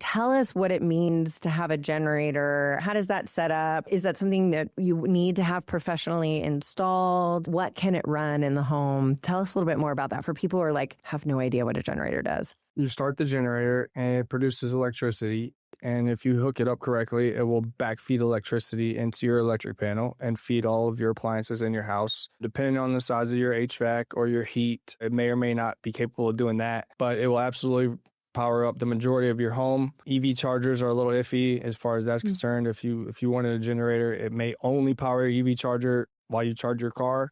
Tell us what it means to have a generator. How does that set up? Is that something that you need to have professionally installed? What can it run in the home? Tell us a little bit more about that for people who are like, have no idea what a generator does. You start the generator and it produces electricity. And if you hook it up correctly, it will backfeed electricity into your electric panel and feed all of your appliances in your house. Depending on the size of your HVAC or your heat, it may or may not be capable of doing that, but it will absolutely power up the majority of your home. EV chargers are a little iffy as far as that's concerned. If you wanted a generator, it may only power your EV charger while you charge your car,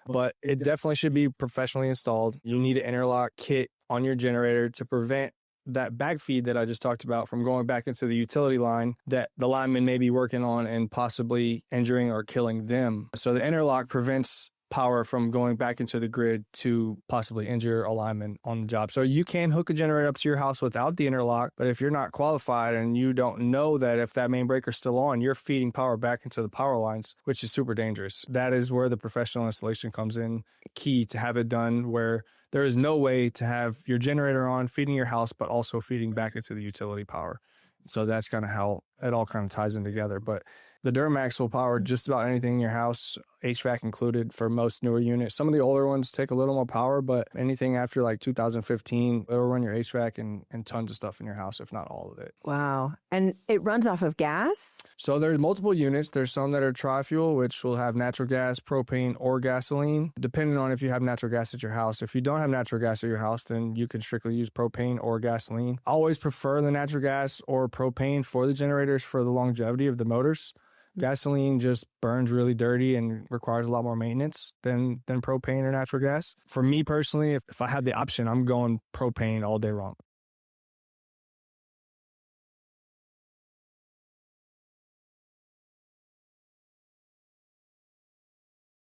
but it definitely should be professionally installed. You need an interlock kit on your generator to prevent that backfeed that I just talked about from going back into the utility line that the linemen may be working on and possibly injuring or killing them. So the interlock prevents power from going back into the grid to possibly injure a lineman on the job. So you can hook a generator up to your house without the interlock, but if you're not qualified and you don't know that if that main breaker's still on, you're feeding power back into the power lines, which is super dangerous. That is where the professional installation comes in, key to have it done where there is no way to have your generator on, feeding your house, but also feeding back into the utility power. So that's kind of how it all kind of ties in together. But the Duramax will power just about anything in your house, HVAC included for most newer units. Some of the older ones take a little more power, but anything after like 2015, it'll run your HVAC and tons of stuff in your house, if not all of it. Wow. And it runs off of gas? So there's multiple units. There's some that are tri-fuel, which will have natural gas, propane, or gasoline, depending on if you have natural gas at your house. If you don't have natural gas at your house, then you can strictly use propane or gasoline. I always prefer the natural gas or propane for the generators for the longevity of the motors. Gasoline just burns really dirty and requires a lot more maintenance than propane or natural gas. For me personally, if I had the option, I'm going propane all day long.